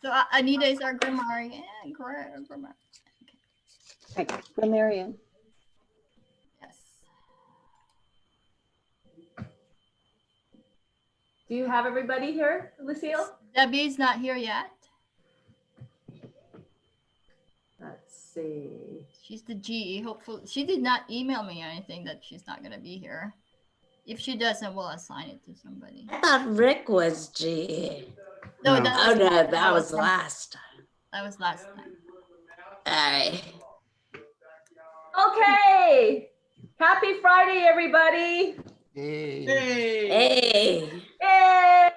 So Anita is our grammarian. Grammarian. Okay. Grammarian. Yes. Do you have everybody here, Lucille? Debbie's not here yet. Let's see. She's the GE. Hopefully, she did not email me anything that she's not going to be here. If she doesn't, we'll assign it to somebody. I thought Rick was GE. No, No. That was last time. That was last time. All right. Okay. Happy Friday, everybody. Hey. Hey. Yay.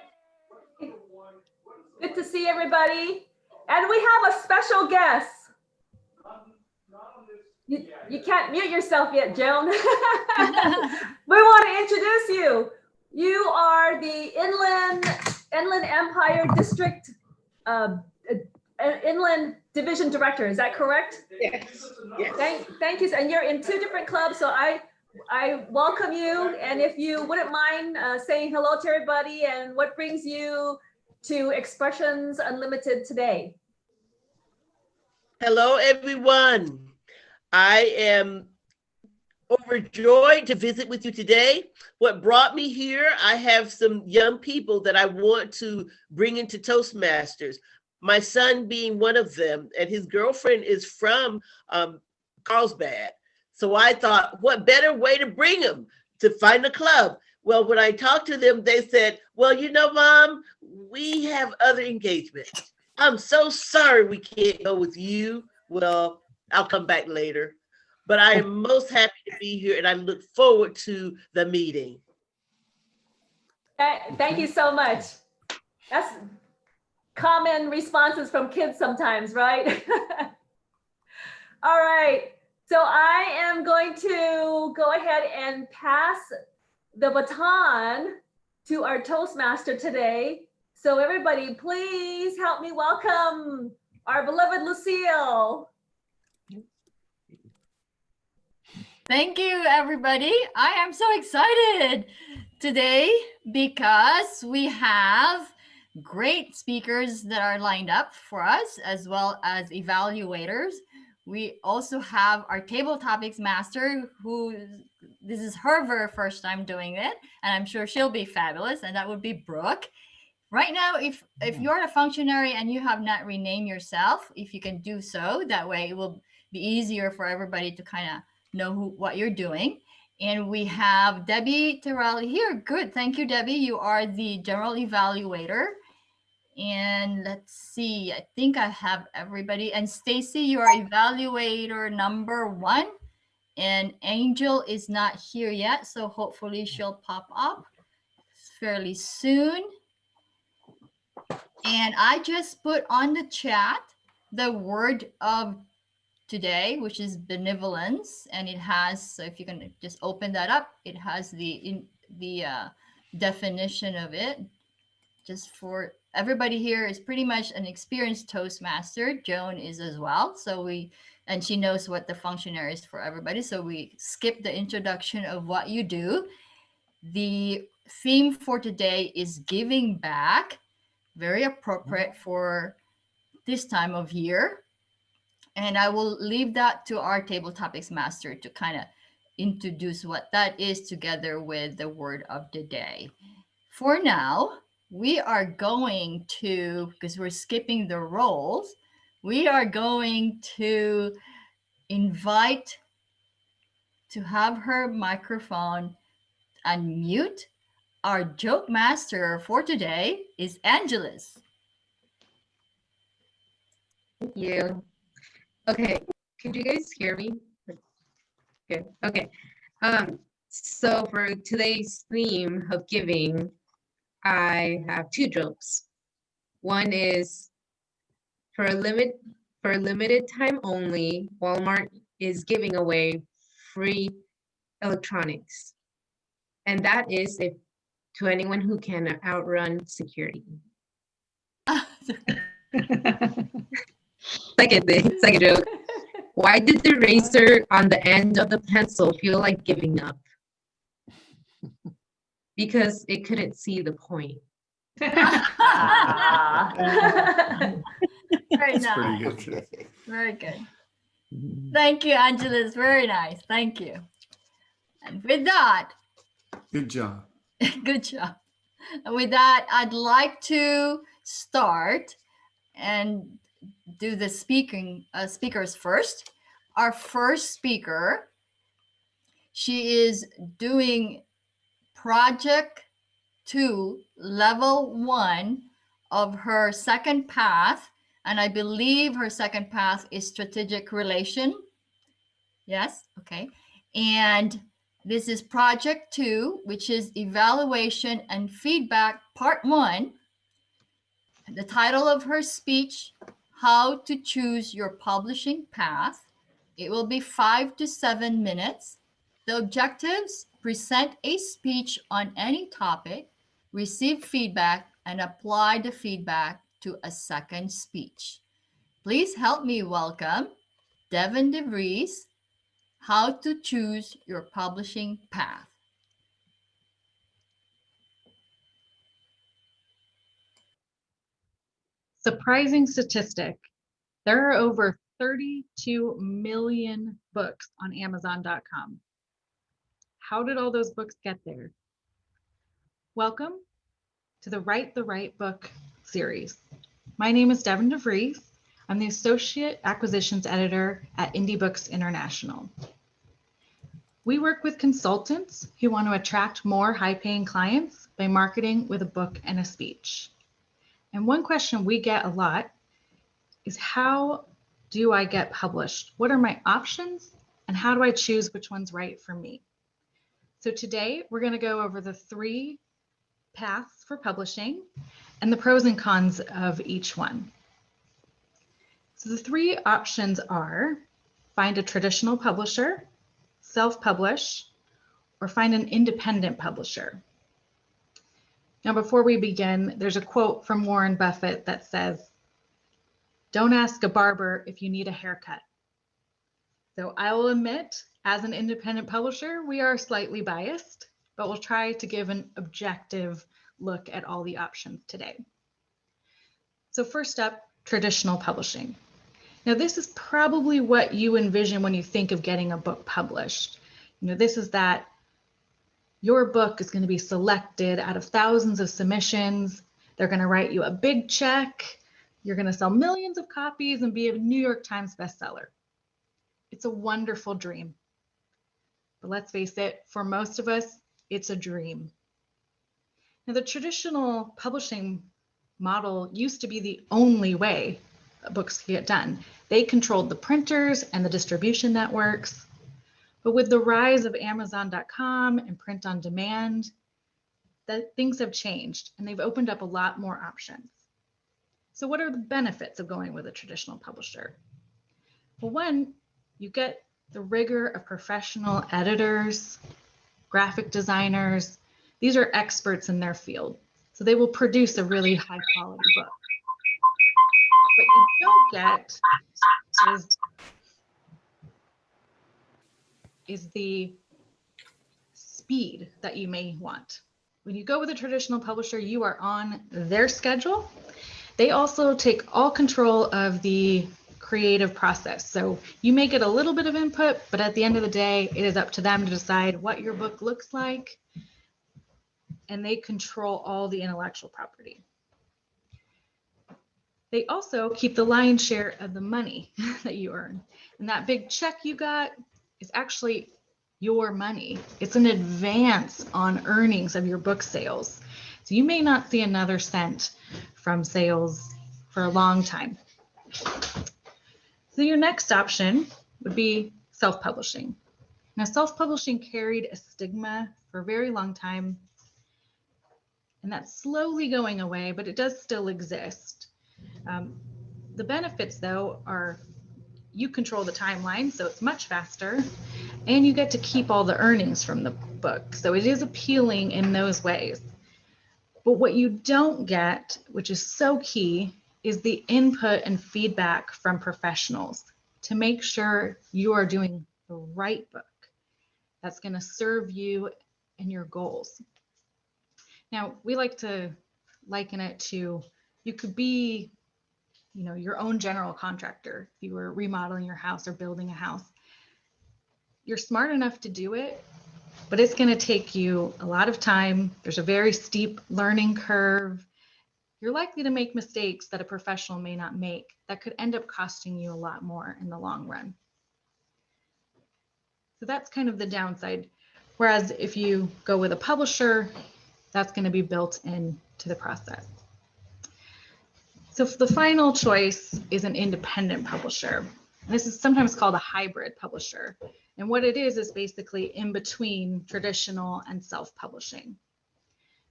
Good to see everybody. And we have a special guest. You can't mute yourself yet, Joan. We want to introduce you. You are the Inland Empire District Inland Division Director. Is that correct? Yes. Thank you. And you're in 2 different clubs, so I welcome you. And if you wouldn't mind saying hello to everybody and what brings you to Expressions Unlimited today. Hello, everyone. I am overjoyed to visit with you today. What brought me here, I have some young people that I want to bring into Toastmasters. My son being one of them, and his girlfriend is from Carlsbad. So I thought, what better way to bring them to find a club? Well, when I talked to them, they said, well, you know, Mom, we have other engagements. I'm so sorry we can't go with you. Well, I'll come back later. But I am most happy to be here, and I look forward to the meeting. Thank you so much. That's common responses from kids sometimes, right? All right. So I am going to go ahead and pass the baton to our Toastmaster today. So everybody, please help me welcome our beloved Lucille. Thank you, everybody. I am so excited today because we have great speakers that are lined up for us, as well as evaluators. We also have our table topics master, who this is her very first time doing it, and I'm sure she'll be fabulous, and that would be Brooke. Right now, if you're a functionary and you have not renamed yourself, if you can do so, that way it will be easier for everybody to kind of know what you're doing. And we have Debbie Terrell here. Good. Thank you, Debbie. You are the general evaluator. And let's see, I think I have everybody. And Stacy, you are evaluator number 1. And Angel is not here yet, so hopefully she'll pop up fairly soon. And I just put on the chat the word of today, which is benevolence, and it has, so if you can just open that up, it has the definition of it. Just for everybody here is pretty much an experienced Toastmaster. Joan is as well, and she knows what the functionary is for everybody, so we skip the introduction of what you do. The theme for today is giving back, very appropriate for this time of year. And I will leave that to our table topics master to kind of introduce what that is together with the word of the day. For now, we are going to, because we're skipping the roles, we are going to invite to have her microphone unmute. Our joke master for today is Angelus. Thank you. Okay, could you guys hear me? Good. Okay. So for today's theme of giving, I have 2 jokes. One is for a limited time only, Walmart is giving away free electronics. And that is if to anyone who can outrun security. Second joke. Why did the razor on the end of the pencil feel like giving up? Because it couldn't see the point. Very That's pretty nice. good. Very good. Thank you, Angeles. Very nice. Thank you. And with that, Good job. good job. And with that, I'd like to start and do the speakers first. Our first speaker, she is doing project 2, level 1 of her second path, and I believe her second path is strategic relation. Yes, okay. And this is project 2, which is evaluation and feedback part 1. The title of her speech, How to Choose Your Publishing Path. It will be 5 to 7 minutes. The objectives: present a speech on any topic, receive feedback, and apply the feedback to a second speech. Please help me welcome Devin DeVries, How to Choose Your Publishing Path. Surprising statistic. There are over 32 million books on Amazon.com. How did all those books get there? Welcome to the Write the Right Book series. My name is Devin DeVries. I'm the Associate Acquisitions Editor at Indie Books International. We work with consultants who want to attract more high-paying clients by marketing with a book and a speech. And one question we get a lot is, how do I get published? What are my options? And how do I choose which one's right for me? So today we're going to go over the 3 paths for publishing and the pros and cons of each one. So the 3 options are: find a traditional publisher, self-publish, or find an independent publisher. Now, before we begin, there's a quote from Warren Buffett that says, "Don't ask a barber if you need a haircut." So I will admit, as an independent publisher, we are slightly biased, but we'll try to give an objective look at all the options today. So first up, traditional publishing. Now, this is probably what you envision when you think of getting a book published. This is that your book is going to be selected out of thousands of submissions. They're going to write you a big check. You're going to sell millions of copies and be a New York Times bestseller. It's a wonderful dream. But let's face it, for most of us, it's a dream. Now, the traditional publishing model used to be the only way books could get done. They controlled the printers and the distribution networks. But with the rise of Amazon.com and print on demand, that things have changed and they've opened up a lot more options. So what are the benefits of going with a traditional publisher? Well, one, you get the rigor of professional editors, graphic designers. These are experts in their field, so they will produce a really high quality book. What you don't get is the speed that you may want. When you go with a traditional publisher, you are on their schedule. They also take all control of the creative process. So you may get a little bit of input, but at the end of the day, it is up to them to decide what your book looks like, and they control all the intellectual property. They also keep the lion's share of the money that you earn. And that big check you got is actually your money. It's an advance on earnings of your book sales. So you may not see another cent from sales for a long time. So your next option would be self-publishing. Now, self-publishing carried a stigma for a very long time, and that's slowly going away, but it does still exist. The benefits, though, are you control the timeline, so it's much faster, and you get to keep all the earnings from the book. So it is appealing in those ways. But what you don't get, which is so key, is the input and feedback from professionals to make sure you are doing the right book that's going to serve you and your goals. Now, we like to liken it to, you could be your own general contractor, if you were remodeling your house or building a house. You're smart enough to do it, but it's going to take you a lot of time. There's a very steep learning curve. You're likely to make mistakes that a professional may not make that could end up costing you a lot more in the long run. So that's kind of the downside. Whereas if you go with a publisher, that's going to be built into the process. So the final choice is an independent publisher. And this is sometimes called a hybrid publisher. And what it is basically in between traditional and self-publishing.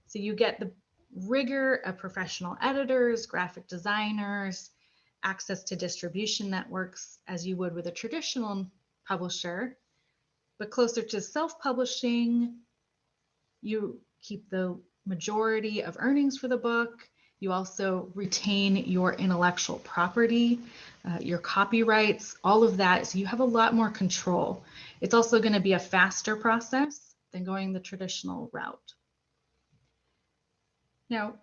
So you get the rigor of professional editors, graphic designers, access to distribution networks as you would with a traditional publisher, but closer to self-publishing, you keep the majority of earnings for the book. You also retain your intellectual property, your copyrights, all of that. So you have a lot more control. It's also going to be a faster process than going the traditional route. Now,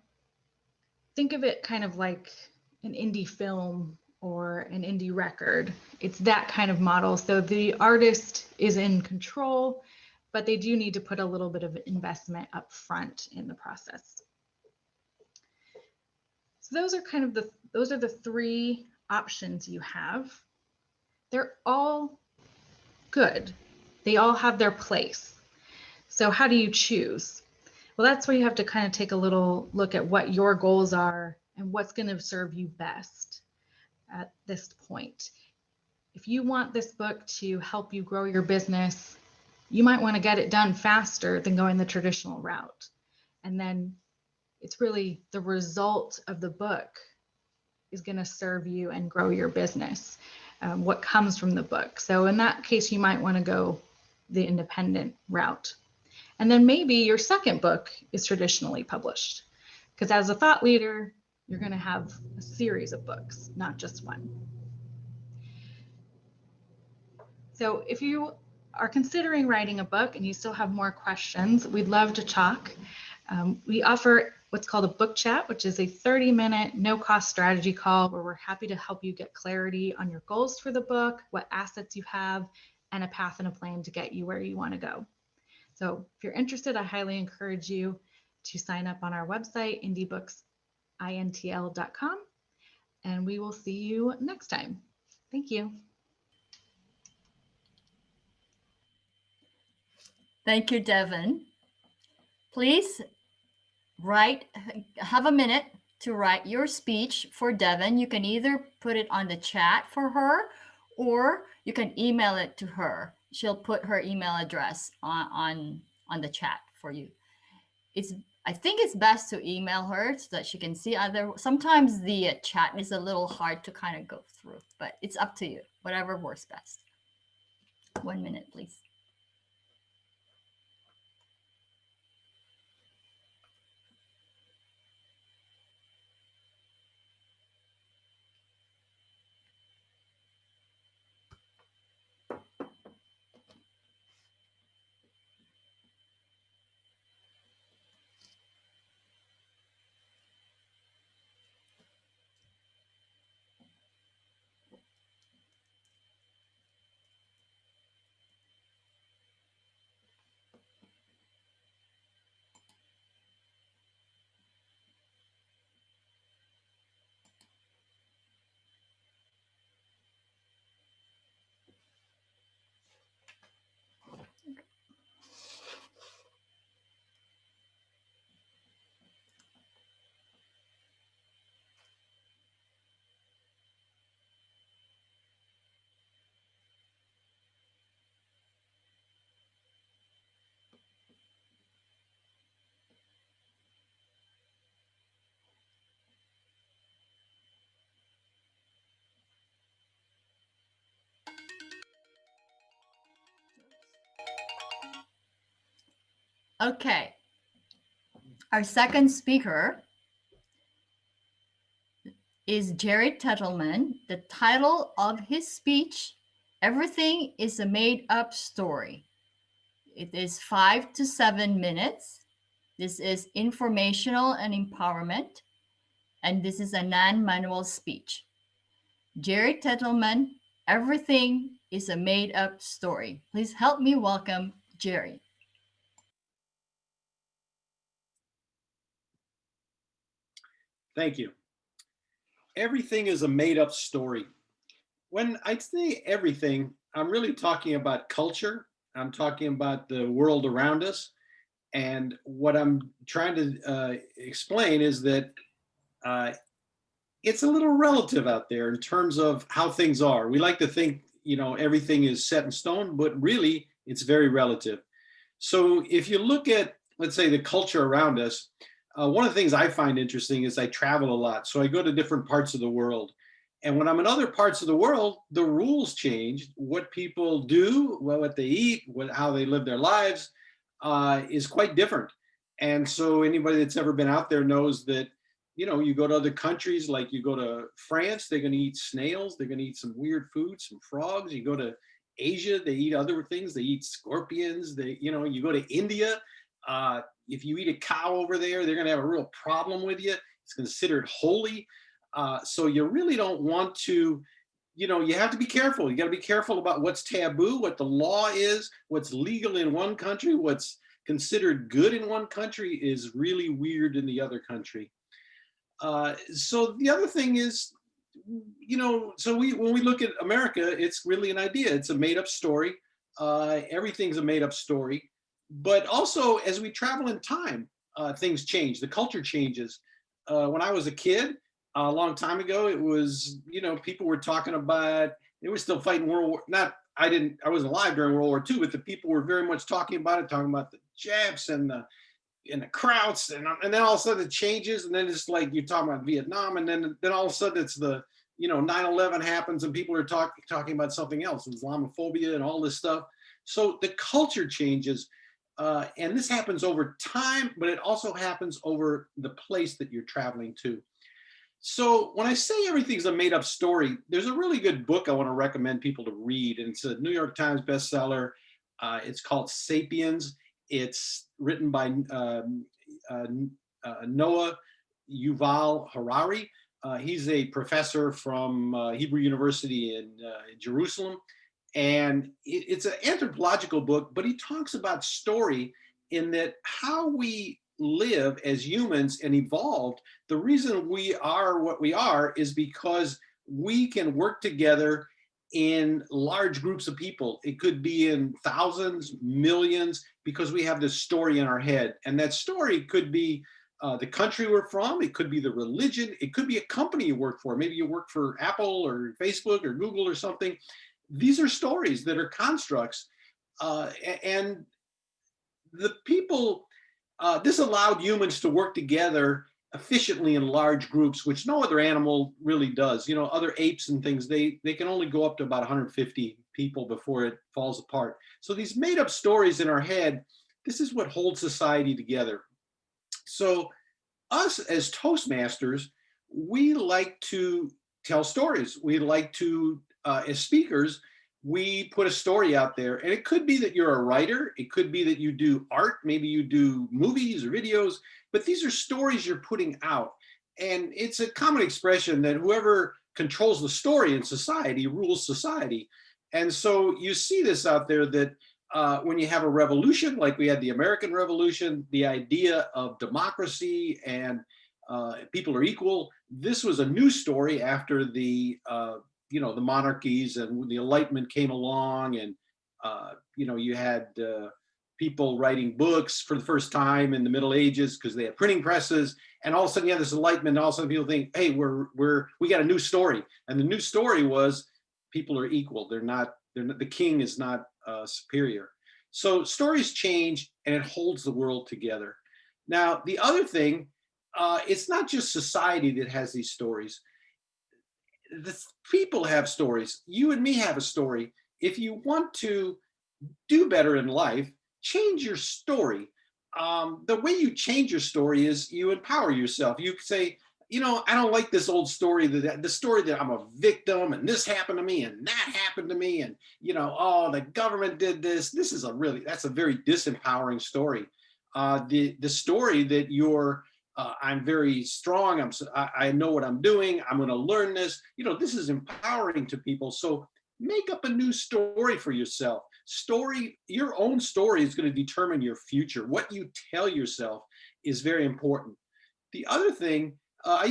think of it kind of like an indie film or an indie record. It's that kind of model. So the artist is in control, but they do need to put a little bit of investment up front in the process. So those are the three options you have. They're all good. They all have their place. So how do you choose? Well, that's where you have to kind of take a little look at what your goals are and what's going to serve you best at this point. If you want this book to help you grow your business, you might want to get it done faster than going the traditional route. And then it's really the result of the book is going to serve you and grow your business, what comes from the book. So in that case, you might want to go the independent route. And then maybe your second book is traditionally published, because as a thought leader, you're going to have a series of books, not just one. So if you are considering writing a book and you still have more questions, we'd love to talk. We offer what's called a book chat, which is a 30-minute no-cost strategy call where we're happy to help you get clarity on your goals for the book, what assets you have, and a path and a plan to get you where you want to go. So if you're interested, I highly encourage you to sign up on our website, indiebooksintl.com, and we will see you next time. Thank you. Thank you, Devin. Please have a minute to write your speech for Devin. You can either put it on the chat for her or you can email it to her. She'll put her email address on the chat for you. I think it's best to email her so that she can see sometimes the chat is a little hard to kind of go through, but it's up to you, whatever works best. 1 minute, please. Okay. Our second speaker is Jared Tuttleman. The title of his speech, Everything is a Made-Up Story. It is 5 to 7 minutes. This is informational and empowerment. And this is a non-manual speech. Jerry Tuttleman, Everything is a Made Up Story. Please help me welcome Jerry. Thank you. Everything is a made-up story. When I say everything, I'm really talking about culture. I'm talking about the world around us. And what I'm trying to explain is that it's a little relative out there in terms of how things are. We like to think, everything is set in stone, but really it's very relative. So if you look at, let's say, the culture around us, one of the things I find interesting is I travel a lot. So I go to different parts of the world. And when I'm in other parts of the world, the rules change. What people do, what they eat, how they live their lives is quite different. And so anybody that's ever been out there knows that, you go to other countries, like you go to France, they're going to eat snails. They're going to eat some weird food, some frogs. You go to Asia, they eat other things. They eat scorpions. You go to India. If you eat a cow over there, they're going to have a real problem with you. It's considered holy. So you really don't want to, you have to be careful. You got to be careful about what's taboo, what the law is, what's legal in one country, what's considered good in one country is really weird in the other country. So the other thing is, when we look at America, it's really an idea. It's a made up story. Everything's a made up story. But also, as we travel in time, things change. The culture changes. When I was a kid, a long time ago, it was, people were talking about, they were still fighting World War, I wasn't alive during World War II, but the people were very much talking about the Japs and the Krauts, and then all of a sudden it changes, and then it's like you're talking about Vietnam, and then all of a sudden it's the 9/11 happens, and people are talking about something else, Islamophobia and all this stuff. So the culture changes, and this happens over time, but it also happens over the place that you're traveling to. So when I say everything's a made-up story, there's a really good book I want to recommend people to read, and it's a New York Times bestseller. It's called Sapiens. It's written by Noah Yuval Harari. He's a professor from Hebrew University in Jerusalem. And it's an anthropological book, but he talks about story in that how we live as humans and evolved. The reason we are what we are is because we can work together in large groups of people. It could be in thousands, millions, because we have this story in our head. And that story could be the country we're from. It could be the religion. It could be a company you work for. Maybe you work for Apple or Facebook or Google or something. These are stories that are constructs. And the people, this allowed humans to work together efficiently in large groups, which no other animal really does. Other apes and things, they can only go up to about 150 people before it falls apart. So these made up stories in our head, this is what holds society together. So us as Toastmasters, we like to tell stories. We like to, as speakers, we put a story out there, and it could be that you're a writer. It could be that you do art. Maybe you do movies or videos, but these are stories you're putting out. And it's a common expression that whoever controls the story in society rules society. And so you see this out there that when you have a revolution, like we had the American Revolution, the idea of democracy and people are equal. This was a new story after the monarchies and the Enlightenment came along, and you had people writing books for the first time in the Middle Ages because they had printing presses, and all of a sudden you have this Enlightenment, and all of a sudden people think, hey, we got a new story, and the new story was people are equal. They're not the king is not superior. So stories change, and it holds the world together. Now the other thing, it's not just society that has these stories. The people have stories. You and me have a story. If you want to do better in life, change your story. The way you change your story is you empower yourself. You say, I don't like this old story, the story that I'm a victim and this happened to me and that happened to me, and the government did this. That's a very disempowering story. The story that you're I'm very strong. I know what I'm doing. I'm going to learn this. You know, this is empowering to people. So make up a new story for yourself. Your own story is going to determine your future. What you tell yourself is very important. The other thing, I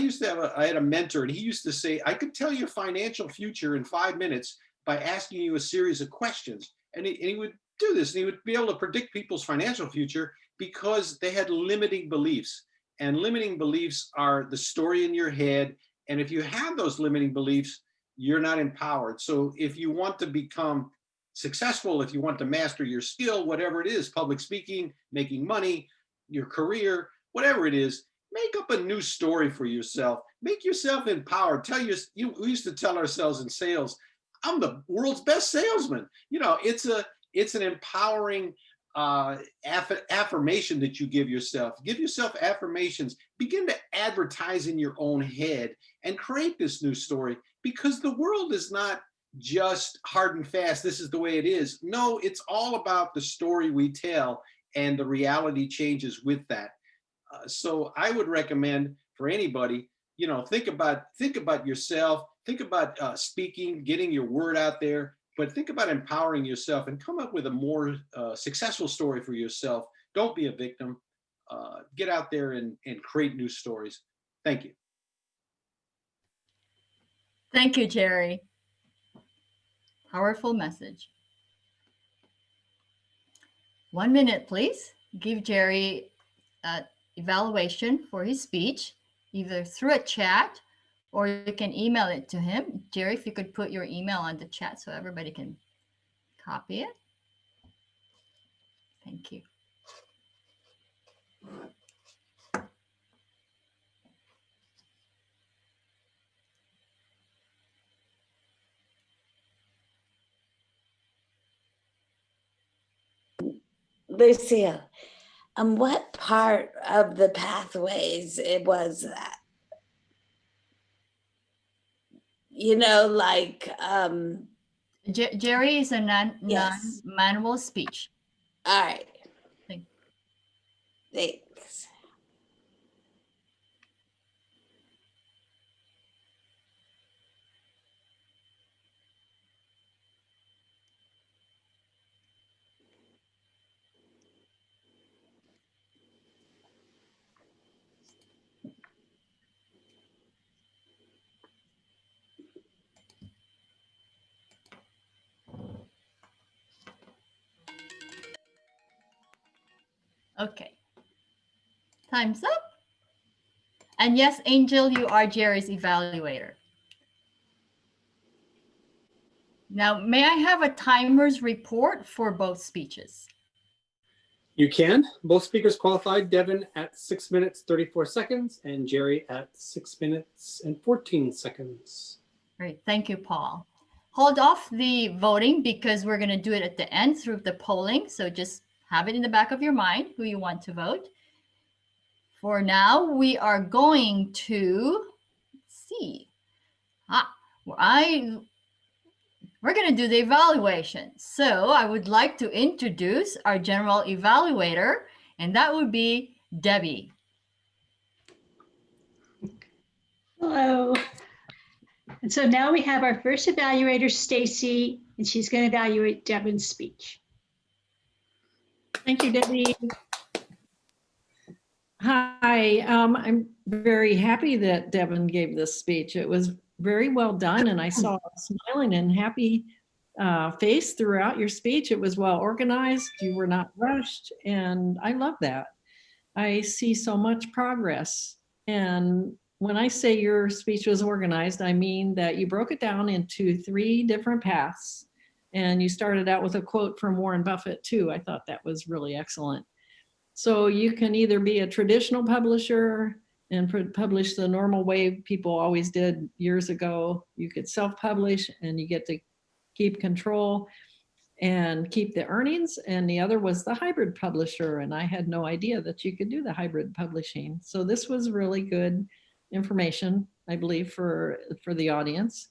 had a mentor, and he used to say, I could tell your financial future in 5 minutes by asking you a series of questions. And he would do this, and he would be able to predict people's financial future because they had limiting beliefs. And limiting beliefs are the story in your head. And if you have those limiting beliefs, you're not empowered. So if you want to become successful, if you want to master your skill, whatever it is, public speaking, making money, your career, whatever it is, make up a new story for yourself. Make yourself empowered. We used to tell ourselves in sales, I'm the world's best salesman. You know, it's an empowering affirmation that you give yourself. Give yourself affirmations. Begin to advertise in your own head and create this new story, because the world is not just hard and fast. This is the way it is. No, it's all about the story we tell, and the reality changes with that. So I would recommend for anybody, you know, think about yourself, think about speaking, getting your word out there, but think about empowering yourself and come up with a more successful story for yourself. Don't be a victim. Get out there and create new stories. Thank you. Thank you, Jerry. Powerful message. 1 minute, please. Give Jerry evaluation for his speech, either through a chat or you can email it to him. Jerry, if you could put your email on the chat so everybody can copy it. Thank you. Lucille, what part of the pathways it was that? You know, like Jerry is a Yes. non-manual speech. All right. Thanks. Thanks. Okay. Time's up. And yes, Angel, you are Jerry's evaluator. Now, may I have a timer's report for both speeches? You can. Both speakers qualified. Devin at 6 minutes, 34 seconds, and Jerry at 6 minutes and 14 seconds. Great. Thank you, Paul. Hold off the voting because we're going to do it at the end through the polling. So just have it in the back of your mind who you want to vote. For now, we are going to see. We're going to do the evaluation. So I would like to introduce our general evaluator, and that would be Debbie. Hello. And so now we have our first evaluator, Stacy, and she's going to evaluate Devin's speech. Thank you, Debbie. Hi, I'm very happy that Devin gave this speech. It was very well done, and I saw a smiling and happy face throughout your speech. It was well organized. You were not rushed, and I love that. I see so much progress. And when I say your speech was organized, I mean that you broke it down into 3 different paths, and you started out with a quote from Warren Buffett too. I thought that was really excellent. So you can either be a traditional publisher and publish the normal way people always did years ago. You could self-publish and you get to keep control and keep the earnings. And the other was the hybrid publisher. And I had no idea that you could do the hybrid publishing. So this was really good information, I believe, for the audience.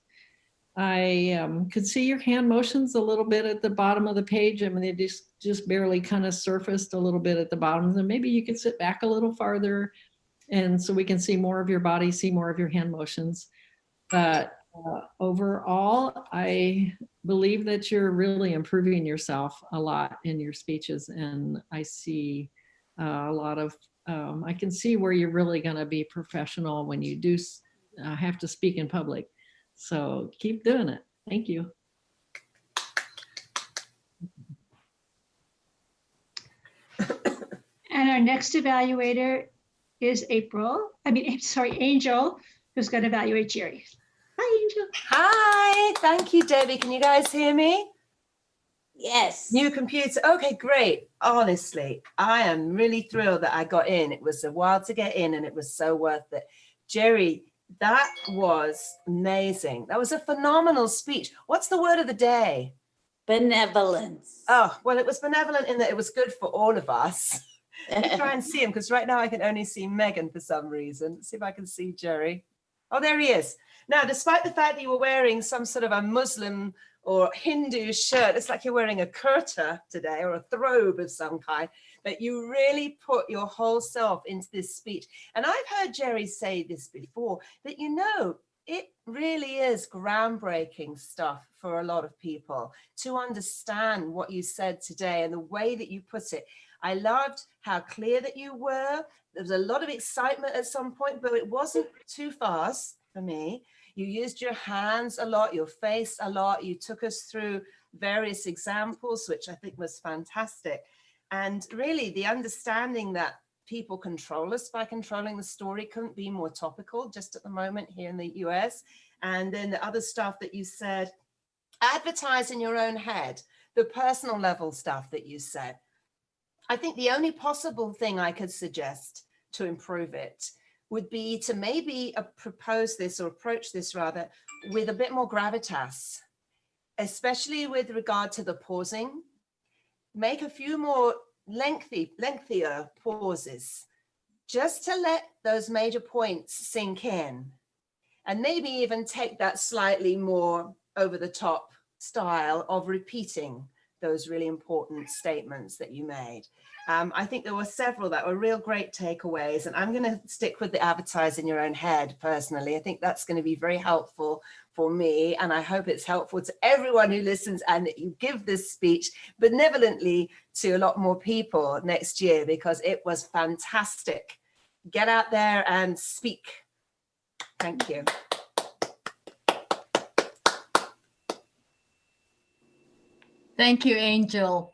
I could see your hand motions a little bit at the bottom of the page. I mean, they just barely kind of surfaced a little bit at the bottom. And maybe you could sit back a little farther And so we can see more of your body, see more of your hand motions. But overall, I believe that you're really improving yourself a lot in your speeches. And I see a lot of, I can see where you're really going to be professional when you do have to speak in public. So keep doing it. Thank you. And our next evaluator is Angel, who's going to evaluate Jerry. Hi, Angel. Hi, thank you, Debbie. Can you guys hear me? Yes. New computer. Okay, great. Honestly, I am really thrilled that I got in. It was a while to get in and it was so worth it. Jerry, that was amazing. That was a phenomenal speech. What's the word of the day? Benevolence. Oh, well, it was benevolent in that it was good for all of us. Let me try and see him because right now I can only see Megan for some reason. Let's see if I can see Jerry. Oh, there he is. Now, despite the fact that you were wearing some sort of a Muslim or Hindu shirt, it's like you're wearing a kurta today or a throbe of some kind, but you really put your whole self into this speech. And I've heard Jerry say this before, that it really is groundbreaking stuff for a lot of people to understand what you said today and the way that you put it. I loved how clear that you were. There was a lot of excitement at some point, but it wasn't too fast for me. You used your hands a lot, your face a lot. You took us through various examples, which I think was fantastic. And really the understanding that people control us by controlling the story couldn't be more topical just at the moment here in the US. And then the other stuff that you said, advertise in your own head, the personal level stuff that you said. I think the only possible thing I could suggest to improve it would be to maybe propose this or approach this rather with a bit more gravitas, especially with regard to the pausing. Make a few more lengthier pauses just to let those major points sink in, and maybe even take that slightly more over the top style of repeating those really important statements that you made. I think there were several that were real great takeaways, and I'm going to stick with the advertise in your own head personally. I think that's going to be very helpful for me, and I hope it's helpful to everyone who listens, and that you give this speech benevolently to a lot more people next year, because it was fantastic. Get out there and speak. Thank you. Thank you, Angel.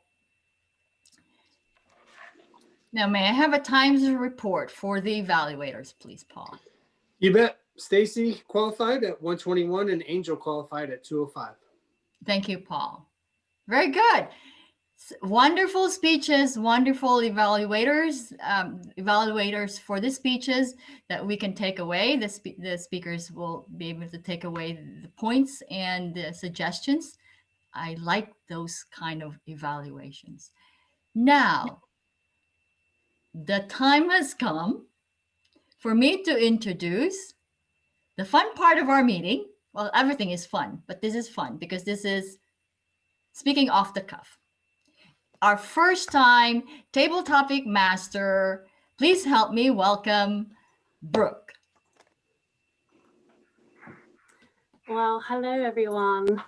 Now, may I have a times report for the evaluators, please, Paul? You bet. Stacy qualified at 121 and Angel qualified at 205. Thank you, Paul. Very good. Wonderful speeches, wonderful evaluators, evaluators for the speeches that we can take away. The speakers will be able to take away the points and the suggestions. I like those kind of evaluations. Now, the time has come for me to introduce the fun part of our meeting. Well, everything is fun, but this is fun because this is speaking off the cuff. Our first time table topic master, please help me welcome Brooke. Well, hello everyone.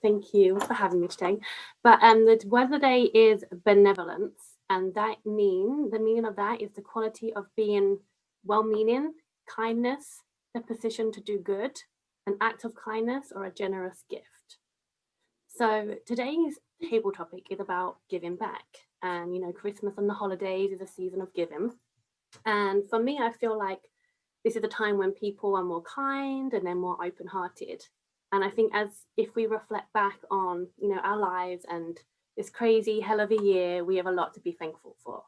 Thank you for having me today. But the word of the day is benevolence, and the meaning of that is the quality of being well-meaning, kindness, the position to do good, an act of kindness, or a generous gift. So today's table topic is about giving back, and Christmas and the holidays is a season of giving. And for me, I feel like this is a time when people are more kind and they're more open-hearted. And I think if we reflect back on, our lives and this crazy hell of a year, we have a lot to be thankful for.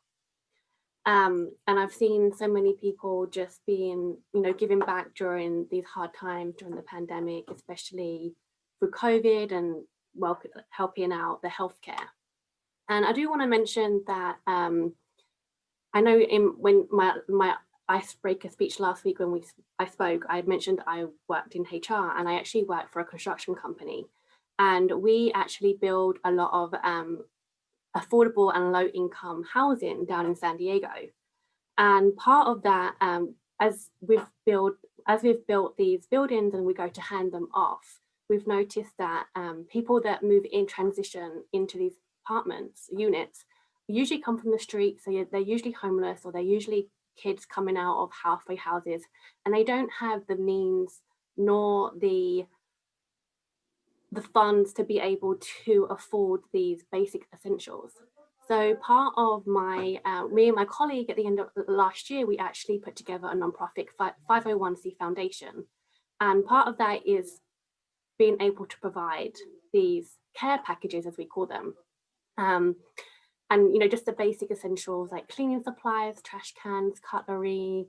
And I've seen so many people just being, giving back during these hard times, during the pandemic, especially through COVID, and helping out the healthcare. And I do want to mention that I know when my icebreaker speech last week when I spoke, I mentioned I worked in HR, and I actually work for a construction company, and we actually build a lot of affordable and low income housing down in San Diego. And part of that, as we've built these buildings and we go to hand them off, we've noticed that people that move in, transition into these apartments, units, usually come from the street. So they're usually homeless, or they're usually kids coming out of halfway houses, and they don't have the means nor the funds to be able to afford these basic essentials. So part of my, me and my colleague at the end of last year, we actually put together a nonprofit 501c foundation. And part of that is being able to provide these care packages, as we call them. And, you know, just the basic essentials like cleaning supplies, trash cans, cutlery,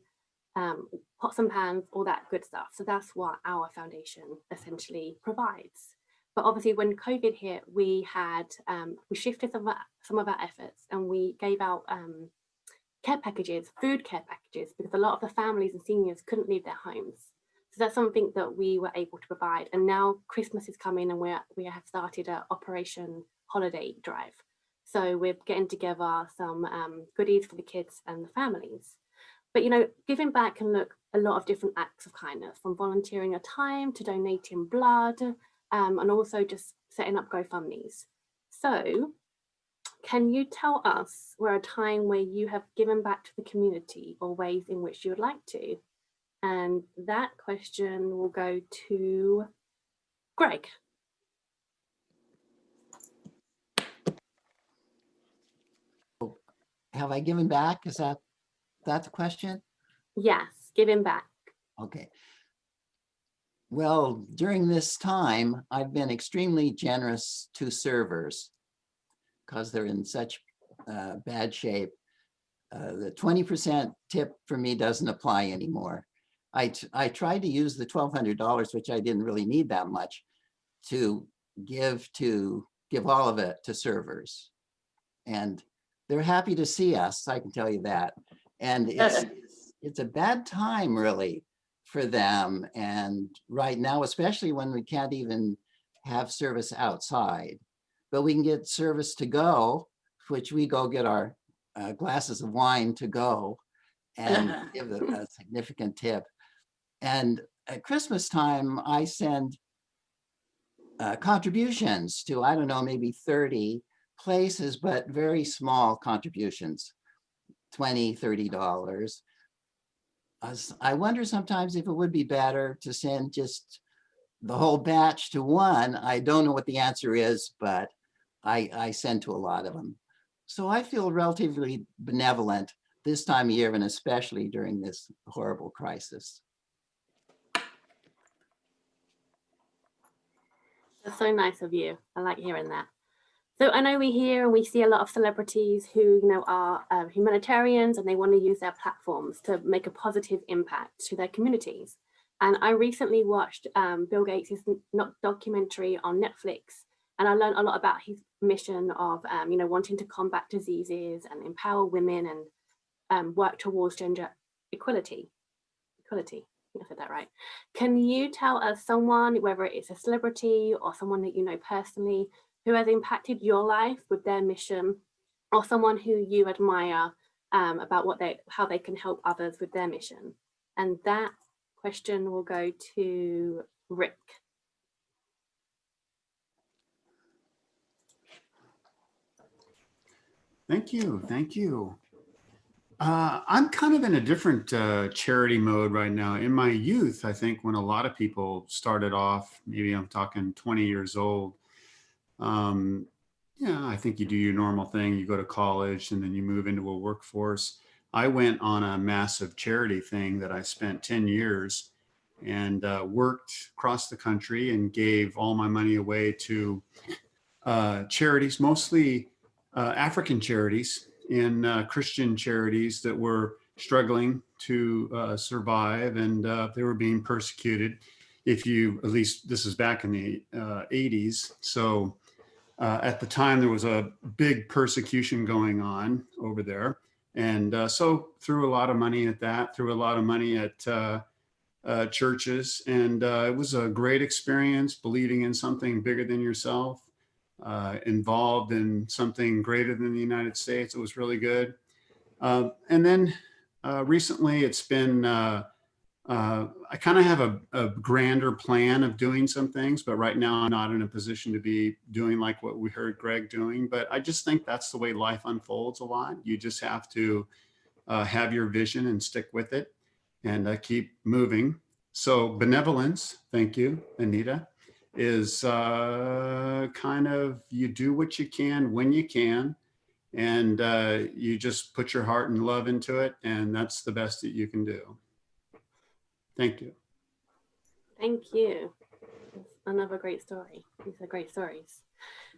pots and pans, all that good stuff. So that's what our foundation essentially provides. But obviously when COVID hit, we had, we shifted some of our efforts, and we gave out care packages, food care packages, because a lot of the families and seniors couldn't leave their homes. So that's something that we were able to provide. And now Christmas is coming, and we have started an Operation Holiday Drive. So we're getting together some goodies for the kids and the families. But, you know, giving back can look a lot of different acts of kindness, from volunteering your time to donating blood, and also just setting up GoFundMes. So can you tell us where a time where you have given back to the community, or ways in which you would like to? And that question will go to Greg. Have I given back? Is that the question? Yes, giving back. Okay. Well, during this time, I've been extremely generous to servers because they're in such bad shape. The 20% tip for me doesn't apply anymore. I tried to use the $1,200, which I didn't really need that much, to give all of it to servers. And they're happy to see us, I can tell you that. And it's a bad time really for them. And right now, especially when we can't even have service outside, but we can get service to go, which we go get our glasses of wine to go and give a significant tip. And at Christmas time, I send contributions to, I don't know, maybe 30 places, but very small contributions, $20, $30. I wonder sometimes if it would be better to send just the whole batch to one. I don't know what the answer is, but I send to a lot of them. So I feel relatively benevolent this time of year, and especially during this horrible crisis. That's so nice of you. I like hearing that. So I know we hear and we see a lot of celebrities who, you know, are humanitarians, and they want to use their platforms to make a positive impact to their communities. And I recently watched Bill Gates' documentary on Netflix, and I learned a lot about his mission of, you know, wanting to combat diseases and empower women and work towards gender equality. I think I said that right. Can you tell us someone, whether it's a celebrity or someone that you know personally, who has impacted your life with their mission, or someone who you admire about how they can help others with their mission? And that question will go to Rick. Thank you. Thank you. I'm kind of in a different charity mode right now. In my youth, I think when a lot of people started off, maybe I'm talking 20 years old, yeah, I think you do your normal thing. You go to college and then you move into a workforce. I went on a massive charity thing that I spent 10 years and worked across the country and gave all my money away to charities, mostly African charities and Christian charities that were struggling to survive, and they were being persecuted. At least this is back in the 80s. So at the time, there was a big persecution going on over there. And so threw a lot of money at that, threw a lot of money at churches. And it was a great experience, believing in something bigger than yourself, involved in something greater than the United States. It was really good. And then recently it's been, I kind of have a grander plan of doing some things, but right now I'm not in a position to be doing like what we heard Greg doing. But I just think that's the way life unfolds a lot. You just have to have your vision and stick with it and keep moving. So benevolence, thank you, Anita, is kind of you do what you can when you can, and you just put your heart and love into it, and that's the best that you can do. Thank you. Thank you. Another great story. These are great stories.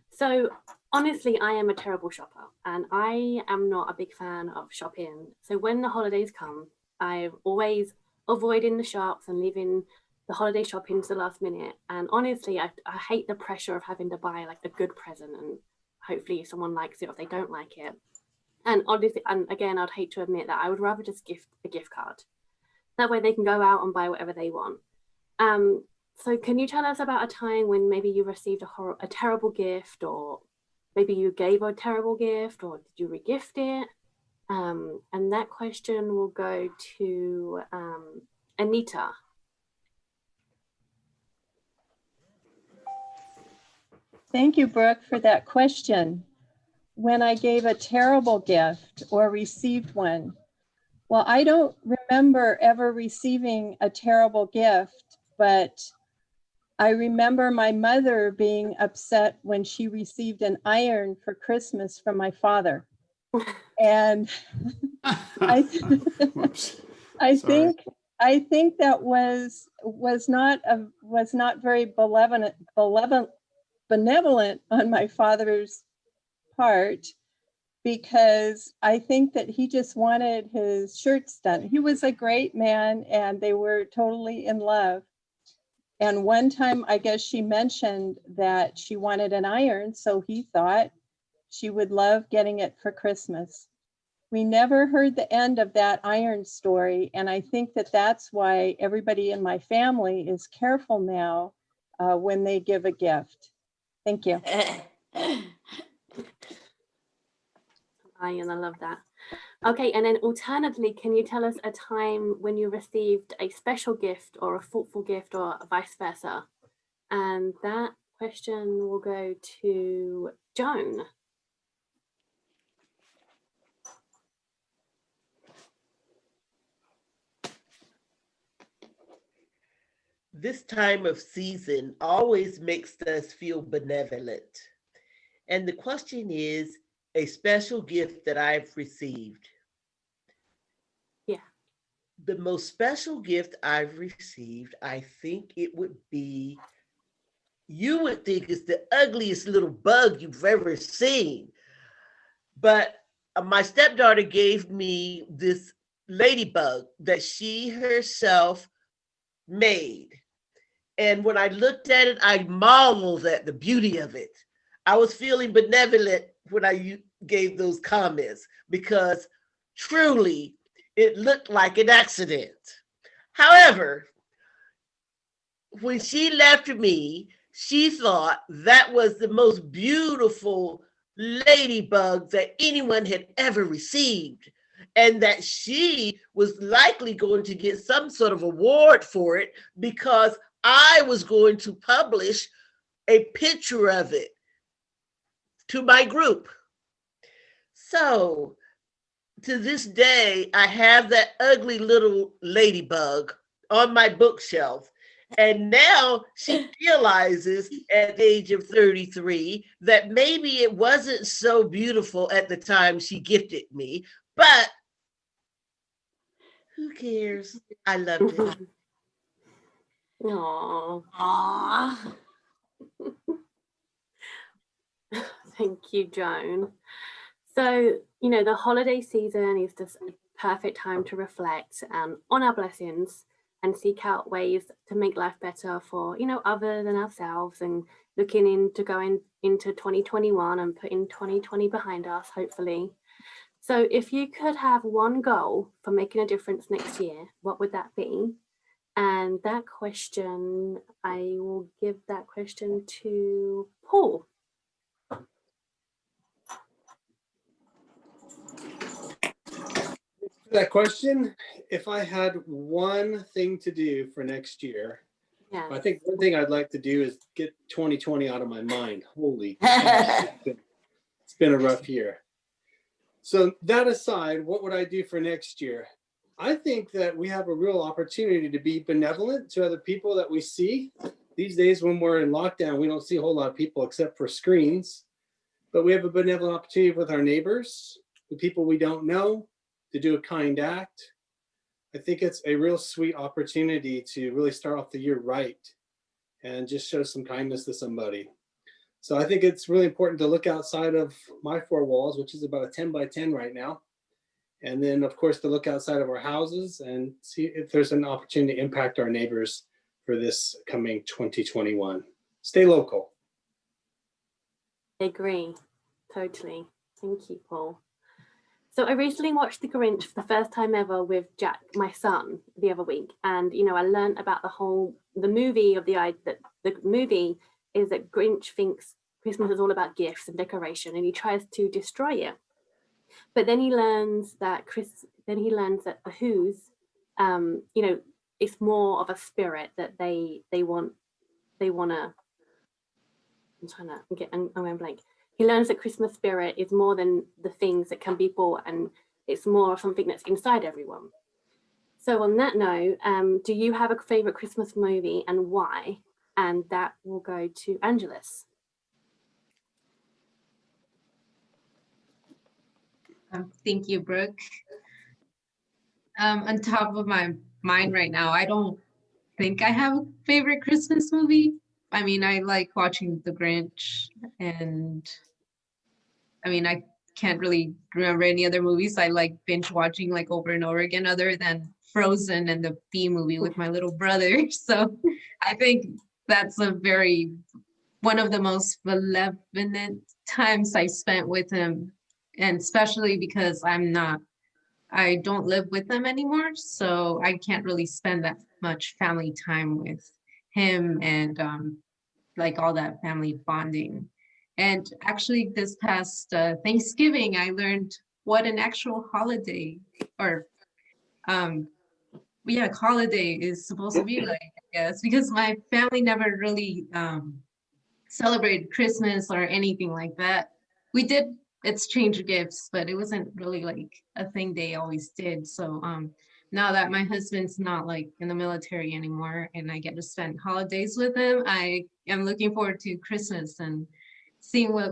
So honestly, I am a terrible shopper and I am not a big fan of shopping. So when the holidays come, I'm always avoiding the shops and leaving the holiday shopping to the last minute. And honestly, I hate the pressure of having to buy like a good present and hopefully someone likes it or if they don't like it. And obviously, and again, I'd hate to admit that I would rather just gift a gift card. That way they can go out and buy whatever they want. So can you tell us about a time when maybe you received a terrible gift, or maybe you gave a terrible gift, or did you regift it? And that question will go to Anita. Thank you, Brooke, for that question. When I gave a terrible gift or received one, well, I don't remember ever receiving a terrible gift, but I remember my mother being upset when she received an iron for Christmas from my father. And I think that was not very benevolent on my father's part, because I think that he just wanted his shirts done. He was a great man and they were totally in love. And one time, I guess she mentioned that she wanted an iron, so he thought she would love getting it for Christmas. We never heard the end of that iron story, and I think that that's why everybody in my family is careful now when they give a gift. Thank you. I love that. Okay, and then alternatively, can you tell us a time when you received a special gift or a thoughtful gift or vice versa? And that question will go to Joan. This time of season always makes us feel benevolent. And the question is, a special gift that I've received. Yeah. The most special gift I've received, I think it would be, you would think it's the ugliest little bug you've ever seen. But my stepdaughter gave me this ladybug that she herself made. And when I looked at it, I marveled at the beauty of it. I was feeling benevolent when I gave those comments because truly it looked like an accident. However, when she left me, she thought that was the most beautiful ladybug that anyone had ever received, and that she was likely going to get some sort of award for it because I was going to publish a picture of it to my group. So to this day, I have that ugly little ladybug on my bookshelf. And now she realizes at the age of 33 that maybe it wasn't so beautiful at the time she gifted me, but who cares? I loved it. Aww. Thank you, Joan. So, the holiday season is just a perfect time to reflect on our blessings and seek out ways to make life better for, other than ourselves, and looking into going into 2021 and putting 2020 behind us, hopefully. So if you could have one goal for making a difference next year, what would that be? And that question, I will give that question to Paul. That question, if I had one thing to do for next year, Yeah. I think one thing I'd like to do is get 2020 out of my mind. Holy gosh, it's been a rough year. So that aside, what would I do for next year? I think that we have a real opportunity to be benevolent to other people that we see. These days when we're in lockdown, we don't see a whole lot of people except for screens, but we have a benevolent opportunity with our neighbors, the people we don't know, to do a kind act. I think it's a real sweet opportunity to really start off the year right and just show some kindness to somebody. So I think it's really important to look outside of my four walls, which is about a 10 by 10 right now. And then of course to look outside of our houses and see if there's an opportunity to impact our neighbors for this coming 2021. Stay local. I agree, totally. Thank you, Paul. So I recently watched The Grinch for the first time ever with Jack, my son, the other week. And, you know, I learned about the movie is that Grinch thinks Christmas is all about gifts and decoration, and he tries to destroy it. But then he learns that the Who's, you know, it's more of a spirit that they want to. I'm going blank. He learns that Christmas spirit is more than the things that can be bought, and it's more something that's inside everyone. So on that note, do you have a favorite Christmas movie and why? And that will go to Angelus. Thank you, Brooke. On top of my mind right now, I don't think I have a favorite Christmas movie. I mean, I like watching The Grinch, and I mean, I can't really remember any other movies I like binge watching like over and over again, other than Frozen and the Bee movie with my little brother. So I think that's one of the most benevolent times I spent with him, and especially because I don't live with them anymore, so I can't really spend that much family time with him and like all that family bonding. And actually this past Thanksgiving, I learned what an actual holiday or holiday is supposed to be like, I guess, because my family never really celebrated Christmas or anything like that. We did exchange gifts, but it wasn't really like a thing they always did. So now that my husband's not like in the military anymore and I get to spend holidays with him, I am looking forward to Christmas and seeing what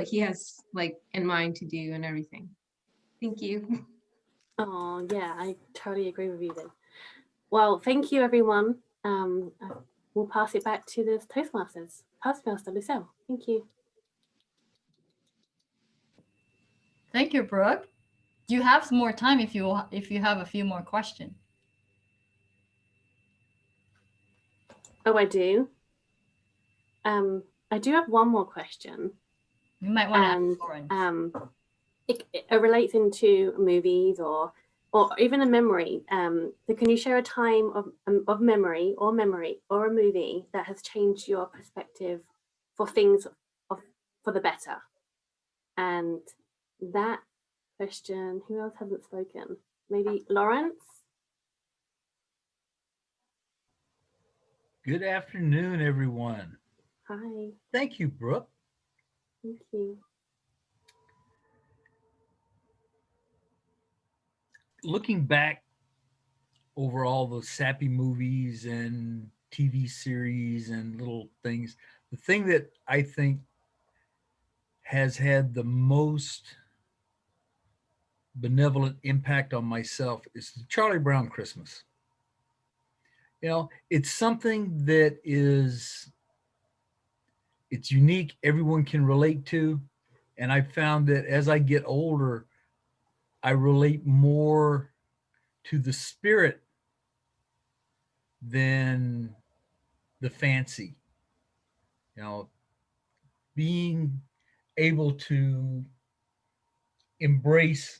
he has like in mind to do and everything. Thank you. Oh yeah, I totally agree with you then. Well, thank you everyone. We'll pass it back to the Toastmaster Lucille. Thank you. Thank you, Brooke. You have some more time if you have a few more questions. Oh, I do. I do have one more question. You might want to ask Lauren. It relates into movies or even a memory. So can you share a time of memory or a movie that has changed your perspective for things for the better? And that question, who else hasn't spoken? Maybe Lawrence? Good afternoon, everyone. Hi. Thank you, Brooke. Thank you. Looking back over all those sappy movies and TV series and little things, the thing that I think has had the most benevolent impact on myself is the Charlie Brown Christmas. You know, it's something that it's unique, everyone can relate to. And I found that as I get older, I relate more to the spirit than the fancy. You know, being able to embrace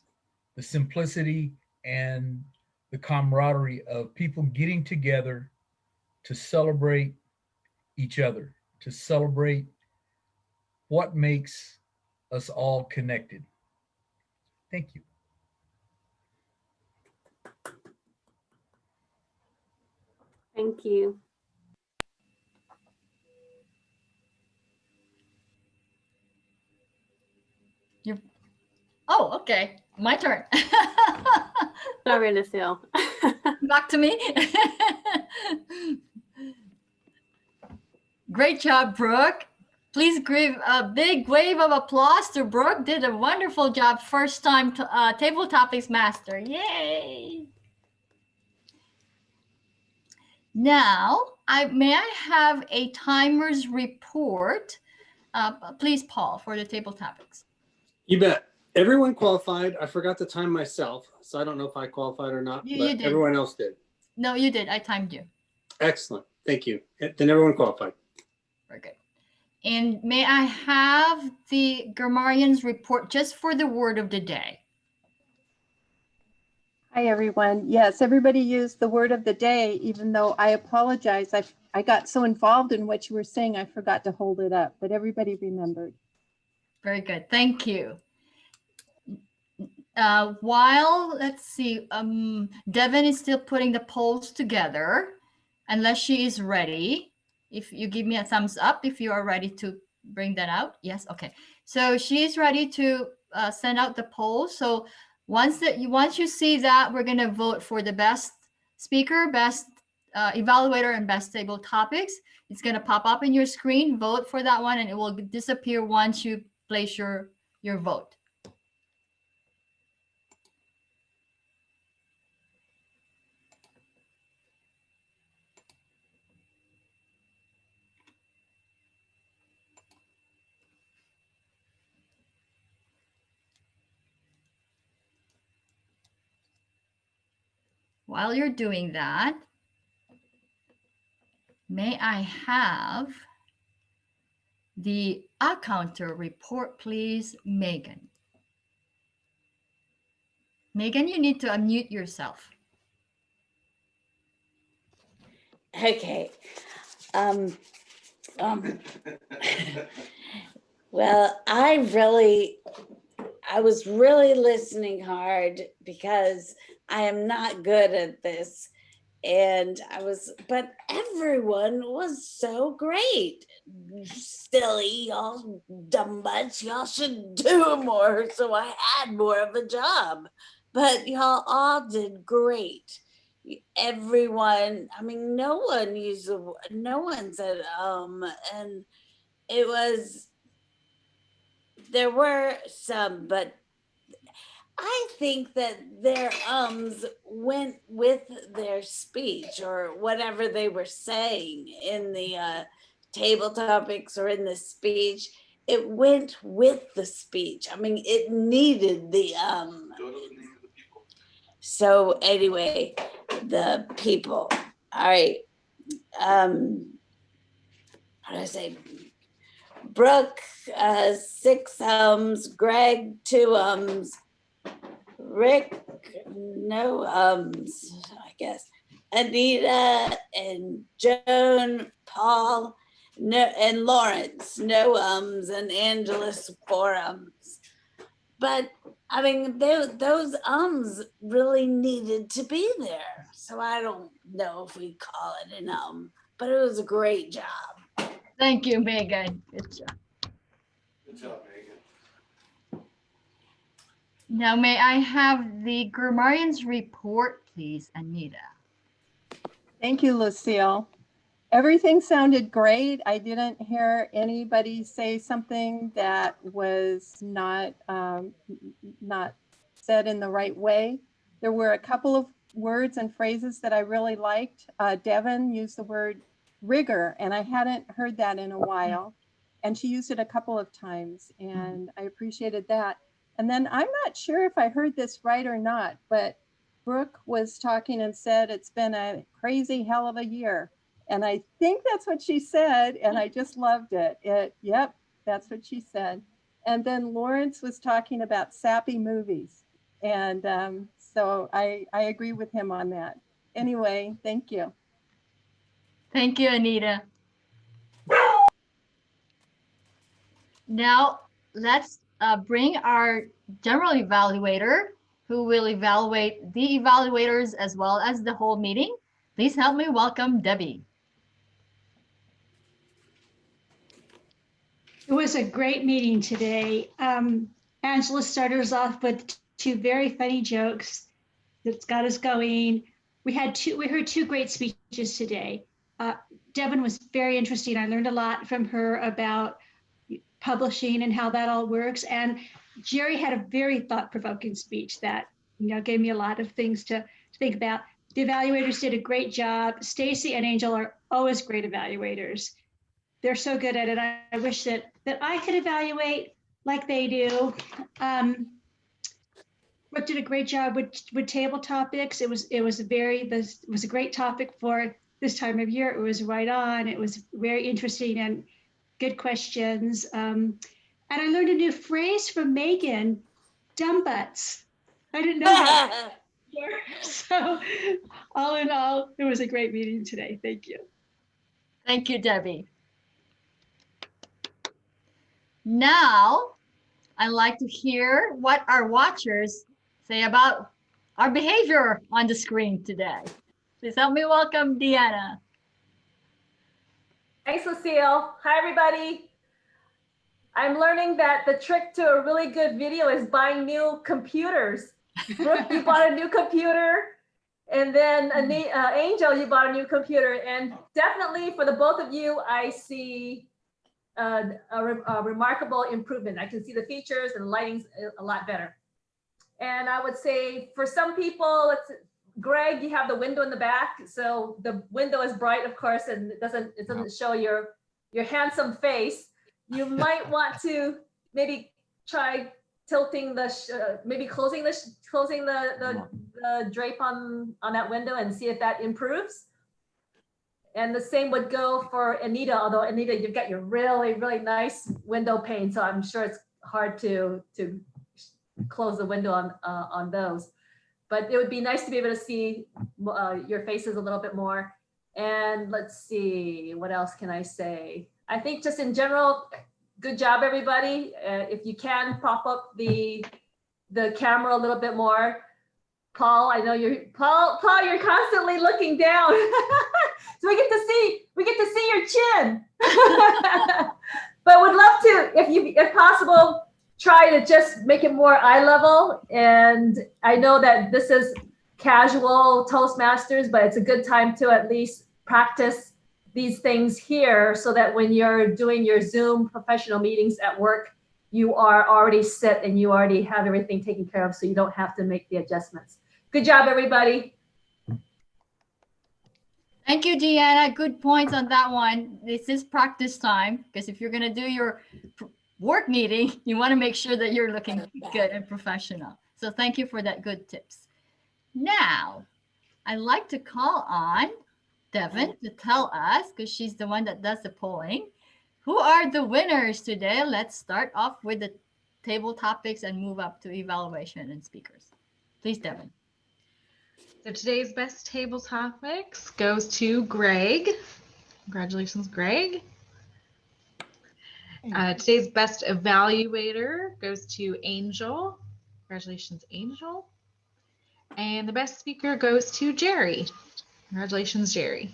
the simplicity and the camaraderie of people getting together to celebrate each other, to celebrate what makes us all connected. Thank you. Thank you. Oh, okay. My turn. Sorry, Lucille. Back to me. Great job, Brooke. Please give a big wave of applause to Brooke. Did a wonderful job. First time table topics master. Yay. Now, may I have a timer's report? Please, Paul, for the table topics. You bet. Everyone qualified. I forgot to time myself, so I don't know if I qualified or not, You but did. everyone else did. No, you did. I timed you. Excellent. Thank you. Then everyone qualified. Very good. And may I have the grammarian's report just for the word of the day? Hi, everyone. Yes, everybody used the word of the day, even though I apologize. I got so involved in what you were saying, I forgot to hold it up, but everybody remembered. Very good. Thank you. While, let's see, Devin is still putting the polls together, unless she is ready. If you give me a thumbs up, if you are ready to bring that out. Yes, okay. So she's ready to send out the poll. So once you see that, we're gonna vote for the best speaker, best evaluator, and best table topics. It's gonna pop up in your screen. Vote for that one, and it will disappear once you place your vote. While you're doing that, may I have the counter report, please, Megan? Megan, you need to unmute yourself. Okay. Well, I was really listening hard because I am not good at this. But everyone was so great. Silly, y'all dumb butts, y'all should do more. So I had more of a job. But y'all all did great. Everyone, I mean, no one said, and there were some, but I think that their went with their speech or whatever they were saying in the table topics or in the speech. It went with the speech. I mean, it needed the So anyway, the people. All right. How do I say? Brooke, 6 ums. Greg, 2 ums. Rick, no ums, I guess. Anita and Joan, Paul, no, and Lawrence, no ums, and Angela's 4 ums. But I mean, those ums really needed to be there. So I don't know if we call it an but it was a great job. Thank you, Megan. Good job. Good job, Megan. Now, may I have the grammarian's report, please, Anita? Thank you, Lucille. Everything sounded great. I didn't hear anybody say something that was not said in the right way. There were a couple of words and phrases that I really liked. Devin used the word rigor, and I hadn't heard that in a while. And she used it a couple of times, and I appreciated that. And then I'm not sure if I heard this right or not, but Brooke was talking and said, it's been a crazy hell of a year. And I think that's what she said, and I just loved it. Yep, that's what she said. And then Lawrence was talking about sappy movies. And so I agree with him on that. Anyway, thank you. Thank you, Anita. Now, let's bring our general evaluator who will evaluate the evaluators as well as the whole meeting. Please help me welcome Debbie. It was a great meeting today. Angela started us off with two very funny jokes that's got us going. We heard two great speeches today. Devin was very interesting. I learned a lot from her about publishing and how that all works. And Jerry had a very thought-provoking speech that, gave me a lot of things to think about. The evaluators did a great job. Stacy and Angel are always great evaluators. They're so good at it. I wish that I could evaluate like they do. Brooke did a great job with table topics. It was a great topic for this time of year. It was right on. It was very interesting and good questions. And I learned a new phrase from Megan, dumb butts. I didn't know that. So all in all, it was a great meeting today. Thank you. Thank you, Debbie. Now, I'd like to hear what our watchers say about our behavior on the screen today. Please help me welcome Deanna. Thanks, Lucille. Hi, everybody. I'm learning that the trick to a really good video is buying new computers. Brooke, you bought a new computer, and then Angel, you bought a new computer, and definitely for the both of you, I see a remarkable improvement. I can see the features and the lighting's a lot better. And I would say for some people, Greg, you have the window in the back, so the window is bright, of course, and it doesn't show your handsome face. You might want to maybe try tilting maybe closing the drape on that window and see if that improves. And the same would go for Anita, although Anita, you've got your really, really nice window pane, so I'm sure it's hard to close the window on those. But it would be nice to be able to see your faces a little bit more. And let's see, what else can I say? I think just in general, good job, everybody. If you can prop up the camera a little bit more. Paul, I know you're constantly looking down. So we get to see your chin. But would love to, if possible, try to just make it more eye level. And I know that this is casual Toastmasters, but it's a good time to at least practice these things here so that when you're doing your Zoom professional meetings at work, you are already set and you already have everything taken care of, so you don't have to make the adjustments. Good job, everybody. Thank you, Deanna. Good points on that one. This is practice time, because if you're going to do your work meeting, you want to make sure that you're looking good and professional. So thank you for that good tips. Now, I'd like to call on Devin to tell us, because she's the one that does the polling, who are the winners today. Let's start off with the table topics and move up to evaluation and speakers. Please, Devin. So today's best table topics goes to Greg. Congratulations, Greg. Today's best evaluator goes to Angel. Congratulations, Angel. And the best speaker goes to Jerry. Congratulations, Jerry.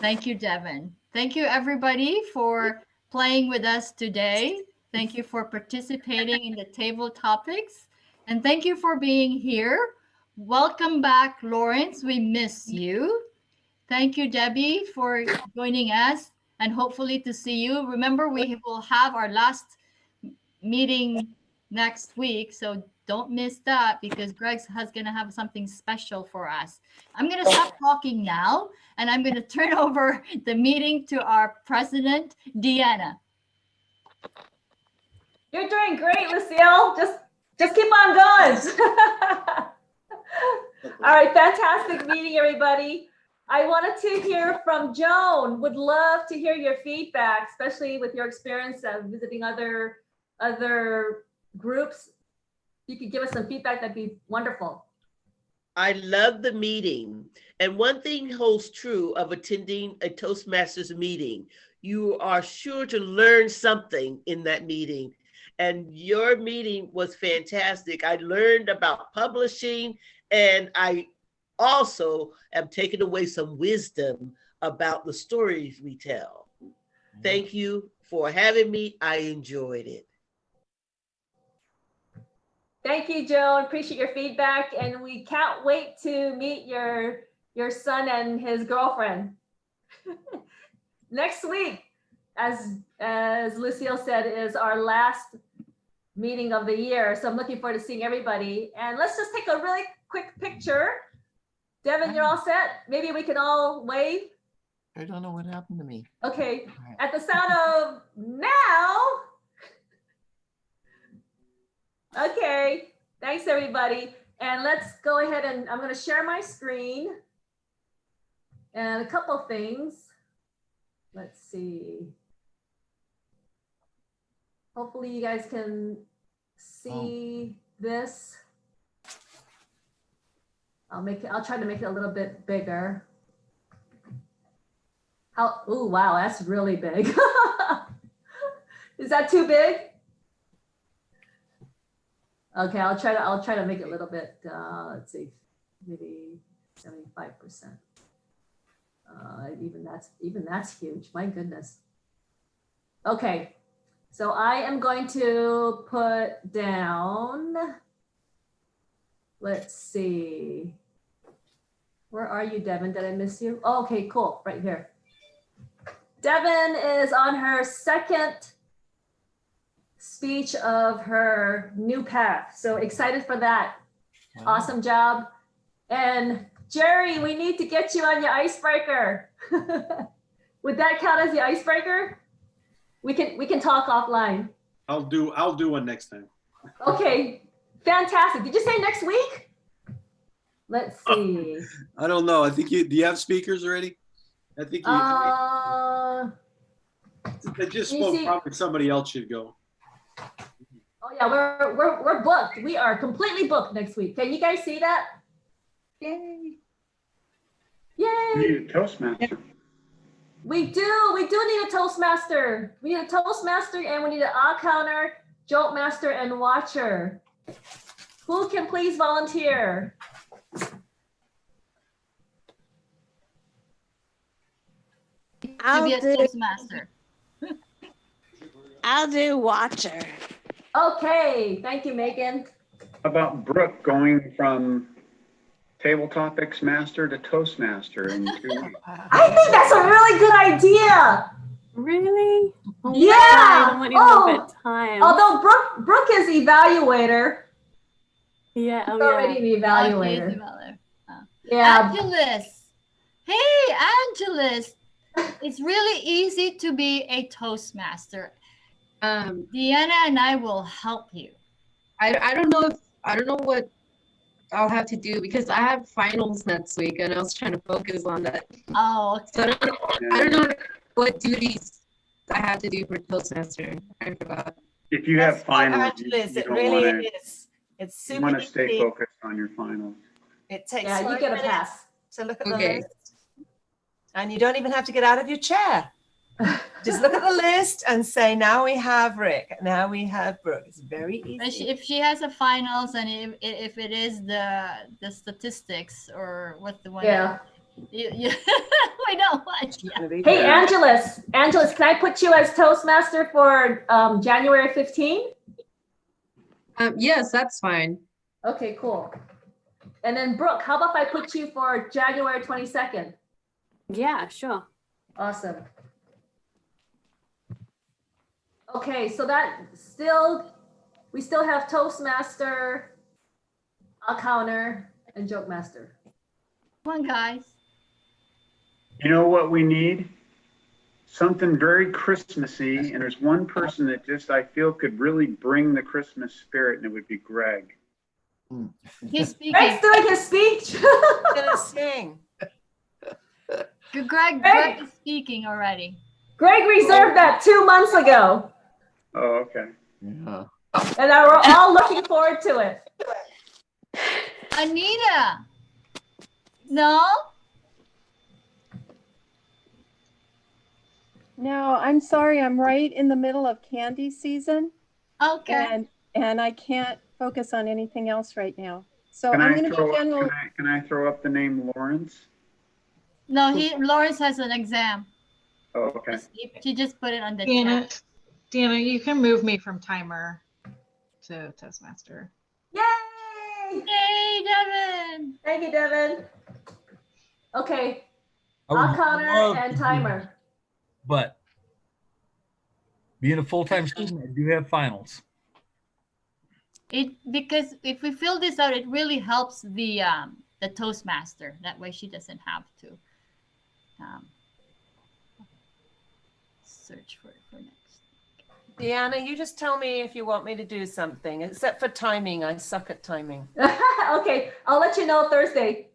Thank you, Devin. Thank you, everybody, for playing with us today. Thank you for participating in the table topics. And thank you for being here. Welcome back, Lawrence. We miss you. Thank you, Debbie, for joining us, and hopefully to see you. Remember, we will have our last meeting next week, so don't miss that, because Greg's going to have something special for us. I'm going to stop talking now, and I'm going to turn over the meeting to our president, Deanna. You're doing great, Lucille. Just keep on going. All right, fantastic meeting, everybody. I wanted to hear from Joan. Would love to hear your feedback, especially with your experience of visiting other groups. If you could give us some feedback, that'd be wonderful. I love the meeting. And one thing holds true of attending a Toastmasters meeting. You are sure to learn something in that meeting. and your meeting was fantastic. I learned about publishing, and I also am taking away some wisdom about the stories we tell. Thank you for having me. I enjoyed it. Thank you, Joan. Appreciate your feedback, and we can't wait to meet your son and his girlfriend next week. As Lucille said, is our last meeting of the year, so I'm looking forward to seeing everybody. And let's just take a really quick picture. Devin, you're all set? Maybe we can all wave. I don't know what happened to me. Okay. At the sound of now. Okay, thanks everybody. And let's go ahead and I'm going to share my screen. And a couple things. Let's see. Hopefully you guys can see this. I'll try to make it a little bit bigger. Oh, wow, that's really big. Is that too big? Okay, I'll try to make it a little bit, let's see, maybe 75%. Even that's huge, my goodness. Okay, so I am going to put down, let's see. Where are you, Devin? Did I miss you? Oh, okay, cool, right here. Devin is on her second speech of her new path. So excited for that. Wow. Awesome job. And Jerry, we need to get you on your icebreaker. Would that count as the icebreaker? We can talk offline. I'll do one next time. Okay, fantastic. Did you say next week? Let's see. I don't know. I think do you have speakers already? I think you. I just spoke. Probably somebody else should go. Oh yeah, we're booked. We are completely booked next week. Can you guys see that? Yay! Yay! We need a Toastmaster. We do need a Toastmaster. We need a Toastmaster and we need an counter, joke master, and watcher. Who can please volunteer? I'll be a do Toastmaster. I'll do watcher. Okay, thank you, Megan. How about Brooke going from Table Topics Master to Toastmaster in 2 weeks? I think that's a really good idea. Really? Oh, Yeah. I don't want you a little bit time. Although Brooke is evaluator. Yeah. She's already an evaluator. Yeah. Angelus. Hey, Angelus. It's really easy to be a Toastmaster. Deanna and I will help you. I don't know what I'll have to do because I have finals next week and I was trying to focus on that. Oh, okay. So I don't know what duties I have to do for Toastmaster. I forgot. If you have finals, Angeles, you it don't really wanna, is. It's super you want to stay easy. focused on your finals. It takes Yeah, you 5 get a minutes pass. to look at the Okay. list. And you don't even have to get out of your chair. Just look at the list and say, now we have Rick, now we have Brooke. It's very easy. If she has a finals and if it is the statistics or what the one. Yeah. I don't want. Yeah. Hey, Angelus, can I put you as Toastmaster for January 15? Yes, that's fine. Okay, cool. And then Brooke, how about if I put you for January 22nd? Yeah, sure. Awesome. Okay, so we still have Toastmaster, counter, and joke master. Come on, guys. You know what we need? Something very Christmassy, and there's one person that just I feel could really bring the Christmas spirit, and it would be Greg. He's speaking. Greg's doing his speech. He's gonna sing. Greg is speaking already. Greg reserved that 2 months ago. Oh, okay. Yeah. And we're all looking forward to it. Anita. No? No, I'm sorry. I'm right in the middle of candy season. Okay. And I can't focus on anything else right now. So Can I'm I going to be throw up, general. can I throw up the name Lawrence? No, Lawrence has an exam. Oh, okay. She just put it on the Deanna, chat. Deanna, you can move me from timer to Toastmaster. Yay! Yay, Devin! Thank you, Devin. Okay. I would Connor love and to do timer. that, but being a full-time student, I do have finals. Because if we fill this out, it really helps the Toastmaster. That way she doesn't have to search for it for next. Deanna, you just tell me if you want me to do something, except for timing. I suck at timing. Okay, I'll let you know Thursday.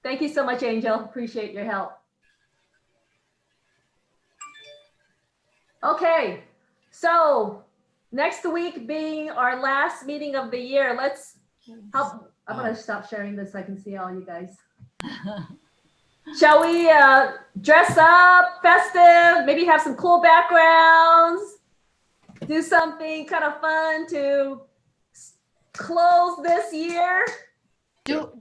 Thank you so much, Angel. Appreciate your help. Okay, so next week being our last meeting of the year, let's help. I'm gonna stop sharing this so I can see all you guys. Shall we dress up, festive, maybe have some cool backgrounds, do something kind of fun to close this year? Do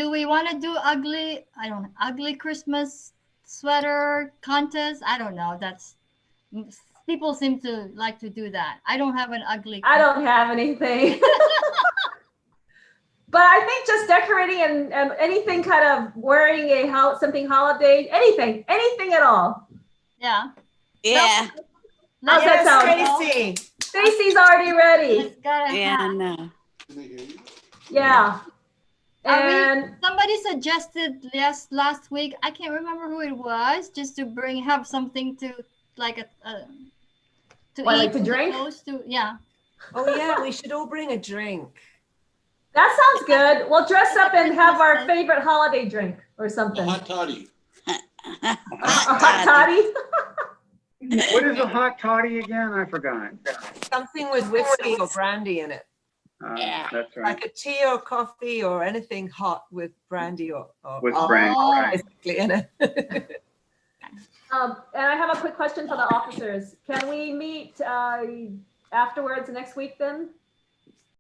we want to do ugly Christmas sweater contest? I don't know. That's people seem to like to do that. I don't have an ugly. I don't have anything. But I think just decorating and anything kind of wearing something holiday, anything at all. Yeah. Yeah. How's that sound? Stacy. Stacy's already ready. It's got a Yeah, hat. no. Yeah. And somebody suggested last week, I can't remember who it was, just to have something to like to what, eat, like to drink? Yeah. Oh yeah, we should all bring a drink. That sounds good. We'll dress up and have our favorite holiday drink or something. Hot Toddy. A hot toddy. What is a hot toddy again? I forgot. Something with whiskey or brandy in it. Yeah. That's right. Like a tea or coffee or anything hot with brandy or With brandy, right. basically in it. And I have a quick question for the officers. Can we meet afterwards next week then?